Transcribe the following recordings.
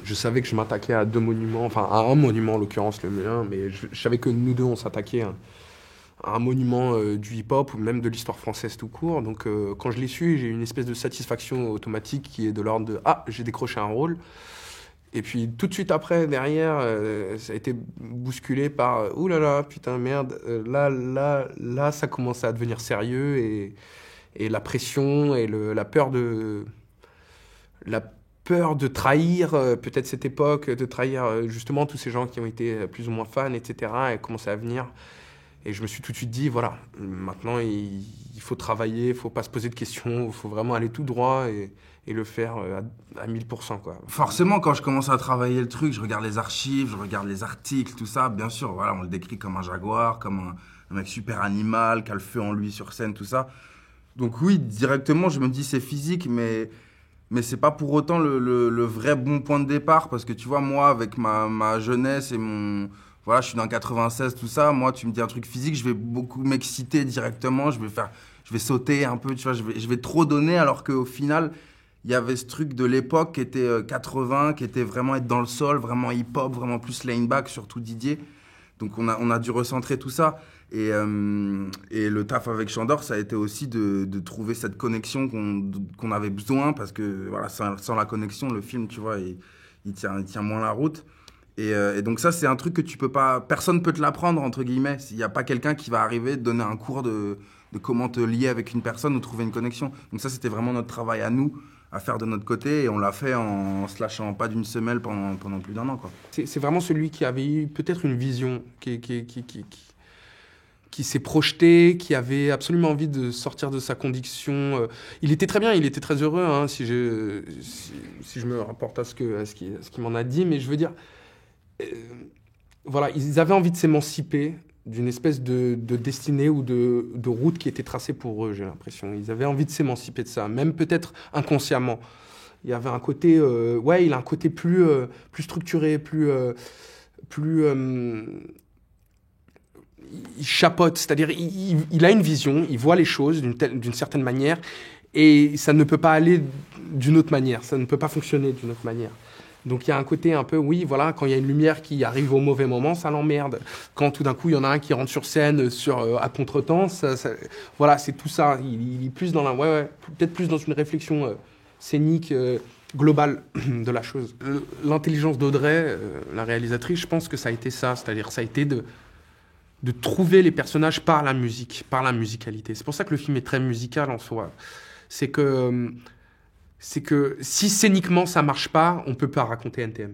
Je savais que je m'attaquais à deux monuments, enfin à un monument en l'occurrence le mien, mais je savais que nous deux on s'attaquait à un monument du hip-hop ou même de l'histoire française tout court. Donc quand je l'ai su, j'ai eu une espèce de satisfaction automatique qui est de l'ordre de «Ah, j'ai décroché un rôle». Et puis tout de suite après, derrière, ça a été bousculé par «Ouh là là, putain, merde, là, ça commençait à devenir sérieux» et la pression et la peur de trahir peut-être cette époque, de trahir justement tous ces gens qui ont été plus ou moins fans, etc. et commençait à venir. Et je me suis tout de suite dit, voilà, maintenant il faut travailler, il faut pas se poser de questions, il faut vraiment aller tout droit et le faire à 1000%, quoi. Forcément, quand je commence à travailler le truc, je regarde les archives, je regarde les articles, tout ça. Bien sûr, voilà, on le décrit comme un jaguar, comme un mec super animal, qui a le feu en lui sur scène, tout ça. Donc oui, directement, je me dis c'est physique, mais c'est pas pour autant le vrai bon point de départ, parce que tu vois, moi, avec ma jeunesse et mon... Voilà, je suis dans 96, tout ça. Moi, tu me dis un truc physique, je vais beaucoup m'exciter directement, je vais sauter un peu, tu vois, je vais trop donner, alors qu'au final, il y avait ce truc de l'époque qui était 80, qui était vraiment être dans le sol, vraiment hip-hop, vraiment plus layback, surtout Didier. Donc on a dû recentrer tout ça. Et le taf avec Chandor, ça a été aussi de trouver cette connexion qu'on avait besoin, parce que voilà, sans la connexion, le film, tu vois, il tient moins la route. Et donc ça, c'est un truc que tu peux pas... Personne peut te l'apprendre, entre guillemets. Il n'y a pas quelqu'un qui va arriver, te donner un cours de comment te lier avec une personne ou trouver une connexion. Donc ça, c'était vraiment notre travail à nous, à faire de notre côté. Et on l'a fait en se lâchant pas d'une semelle pendant plus d'1 an, quoi. C'est vraiment celui qui avait eu peut-être une vision, qui s'est projeté, qui avait absolument envie de sortir de sa conviction. Il était très bien, il était très heureux, hein, si je me rapporte à ce qu'il m'en a dit. Mais je veux dire... voilà, ils avaient envie de s'émanciper d'une espèce de destinée ou de route qui était tracée pour eux, j'ai l'impression. Ils avaient envie de s'émanciper de ça, même peut-être inconsciemment. Il y avait un côté, il a un côté plus structuré, il chapeaute, c'est-à-dire il a une vision, il voit les choses d'une certaine manière, et ça ne peut pas aller d'une autre manière, ça ne peut pas fonctionner d'une autre manière. Donc il y a un côté un peu, oui, voilà, quand il y a une lumière qui arrive au mauvais moment, ça l'emmerde. Quand tout d'un coup, il y en a un qui rentre sur scène à contretemps, voilà, c'est tout ça. Il est plus dans peut-être plus dans une réflexion scénique globale de la chose. L'intelligence d'Audrey, la réalisatrice, je pense que ça a été ça, c'est-à-dire ça a été de trouver les personnages par la musique, par la musicalité. C'est pour ça que le film est très musical en soi. C'est que si scéniquement ça marche pas, on peut pas raconter NTM.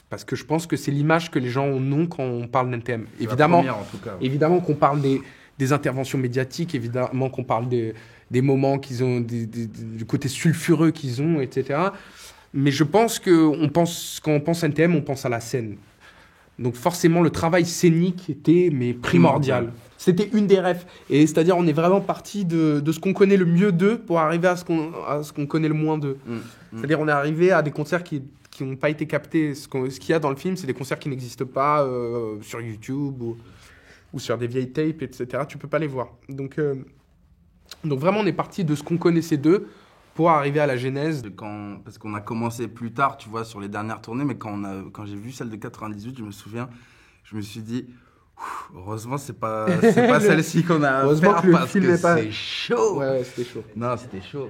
Parce que je pense que c'est l'image que les gens ont quand on parle d'NTM. Évidemment, première, en tout cas. Évidemment qu'on parle des interventions médiatiques, évidemment qu'on parle des moments qu'ils ont, du côté sulfureux qu'ils ont, etc. Mais je pense que quand on pense NTM, on pense à la scène. Donc forcément, le travail scénique était primordial. C'était une des refs. Et c'est-à-dire, on est vraiment parti de ce qu'on connaît le mieux d'eux pour arriver à ce qu'on connaît le moins d'eux. C'est-à-dire, on est arrivé à des concerts qui n'ont pas été captés. Ce qu'il y a dans le film, c'est des concerts qui n'existent pas sur YouTube ou sur des vieilles tapes, etc. Tu peux pas les voir. Donc vraiment, on est parti de ce qu'on connaissait d'eux pour arriver à la genèse. Parce qu'on a commencé plus tard, tu vois, sur les dernières tournées, mais quand j'ai vu celle de 98, je me souviens, je me suis dit, heureusement, c'est pas celle-ci qu'on a à heureusement faire, que le parce film que n'est pas... c'est chaud. Ouais, c'était chaud. Non, c'était chaud.